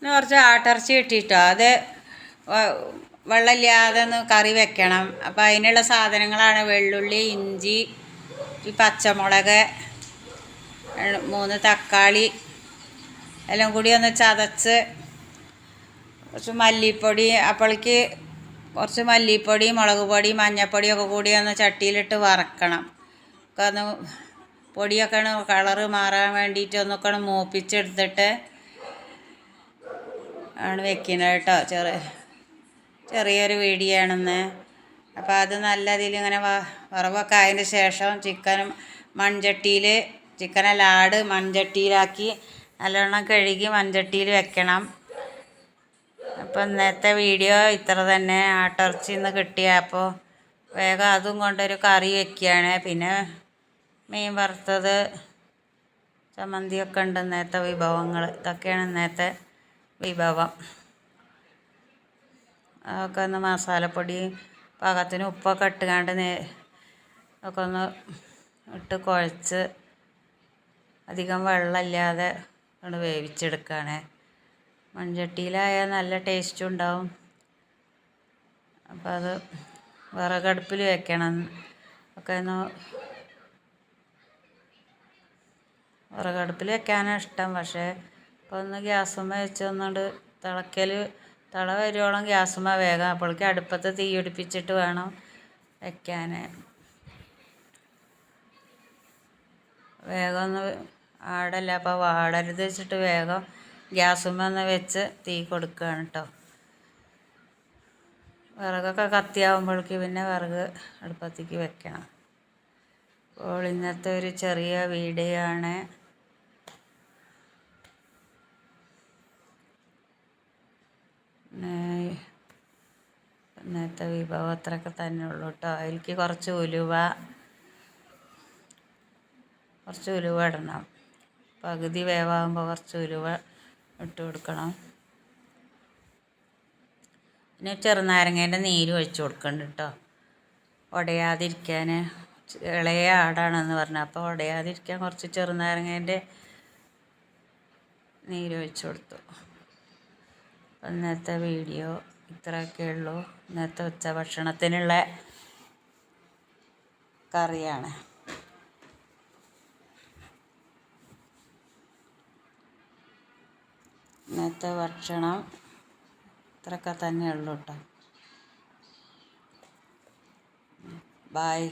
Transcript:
പിന്നെ കുറച്ച് ആട്ടിറച്ചി കിട്ടിയിട്ടോ. അത് വെള്ളമില്ലാതെ ഒന്ന് കറി വെക്കണം. അപ്പോൾ അതിനുള്ള സാധനങ്ങളാണ് വെള്ളുള്ളി, ഇഞ്ചി, പച്ചമുളക്, 3 തക്കാളി എല്ലാം കൂടി ഒന്ന് ചതച്ച്, കുറച്ച് മല്ലിപ്പൊടി, അപ്പോഴേക്ക് കുറച്ച് മല്ലിപ്പൊടി, മുളക് പൊടി, മഞ്ഞൾപ്പൊടിയൊക്കെ കൂടി ഒന്ന് ചട്ടിയിലിട്ട് വറക്കണം. ഒക്കെ ഒന്ന് പൊടിയൊക്കെ കളറ് മാറാൻ വേണ്ടിയിട്ട് ഒന്നൊക്കെ മൂപ്പിച്ചെടുത്തിട്ട് ആണ് വെക്കുന്നത് കേട്ടോ. ചെറിയൊരു വീഡിയോ ആണെന്ന്. അപ്പോൾ അത് നല്ല ഇതിലിങ്ങനെ വറവൊക്കെ ആയതിന് ശേഷം ചിക്കനല്ല ആട് മൺചട്ടിയിലാക്കി നല്ലോണം കഴുകി മൺചട്ടിയിൽ വെക്കണം. അപ്പോൾ ഇന്നത്തെ വീഡിയോ ഇത്ര തന്നെ. ആട്ടിറച്ചി നിന്ന് കിട്ടിയ അപ്പോൾ വേഗം അതും കൊണ്ടൊരു കറി വെക്കുകയാണ്. പിന്നെ മീൻ വറുത്തത്, ചമ്മന്തിയൊക്കെ ഉണ്ട് ഇന്നത്തെ വിഭവങ്ങൾ. ഇതൊക്കെയാണ് ഇന്നത്തെ വിഭവം. അതൊക്കെ ഒന്ന് മസാലപ്പൊടി പാകത്തിന് ഉപ്പൊക്കെ ഇട്ടുകൊണ്ട് ഒക്കെ ഒന്ന് ഇട്ട് കുഴച്ച് അധികം വെള്ളമില്ലാതെ കൊണ്ട് വേവിച്ചെടുക്കുകയാണ്. മൺചട്ടിയിലായാൽ നല്ല ടേസ്റ്റും ഉണ്ടാവും. അപ്പോൾ അത് വിറകടുപ്പിൽ വെക്കണം. ഒക്കെ ഒന്ന് വിറകടുപ്പിൽ വെക്കാനാണ് ഇഷ്ടം. പക്ഷേ ഇപ്പോൾ ഒന്ന് ഗ്യാസുമ്മ വെച്ച് ഒന്നുകൊണ്ട് തിള വരുവോളം ഗ്യാസുമ്മ വേഗം. അപ്പോഴേക്ക് അടുപ്പത്ത് തീ പിടിപ്പിച്ചിട്ട് വേണം വെക്കാൻ. വേഗം ഒന്ന് ആടല്ല, അപ്പോൾ വാടരുത് വെച്ചിട്ട് വേഗം ഗ്യാസുമ്മ ഒന്ന് വെച്ച് തീ കൊടുക്കുകയാണ് കേട്ടോ. വിറകൊക്കെ കത്തിയാവുമ്പോഴേക്ക് പിന്നെ വിറക് അടുപ്പത്തേക്ക് വെക്കണം. അപ്പോൾ ഇന്നത്തെ ഒരു ചെറിയ വീഡിയോ ആണ്. ഇന്നത്തെ വിഭവം അത്രയൊക്കെ തന്നെ ഉള്ളൂ കേട്ടോ. അതിലേക്ക് കുറച്ച് ഉലുവ ഇടണം. പകുതി വേവാകുമ്പോൾ കുറച്ച് ഉലുവ ഇട്ട് കൊടുക്കണം. പിന്നെ ചെറുനാരങ്ങേൻ്റെ നീര് ഒഴിച്ച് കൊടുക്കണ്ട കേട്ടോ, ഉടയാതിരിക്കാൻ. ഇളയ ആടാണെന്ന് പറഞ്ഞു, അപ്പോൾ ഉടയാതിരിക്കാൻ കുറച്ച് ചെറുനാരങ്ങേൻ്റെ നീര് ഒഴിച്ച് കൊടുത്തു. അപ്പം ഇന്നത്തെ വീഡിയോ ഇത്രയൊക്കെ ഉള്ളൂ. ഇന്നത്തെ ഉച്ചഭക്ഷണത്തിനുള്ള കറിയാണ്. ഇന്നത്തെ ഭക്ഷണം ഇത്രയൊക്കെ തന്നെ ഉള്ളൂ കേട്ടോ. ബായ്.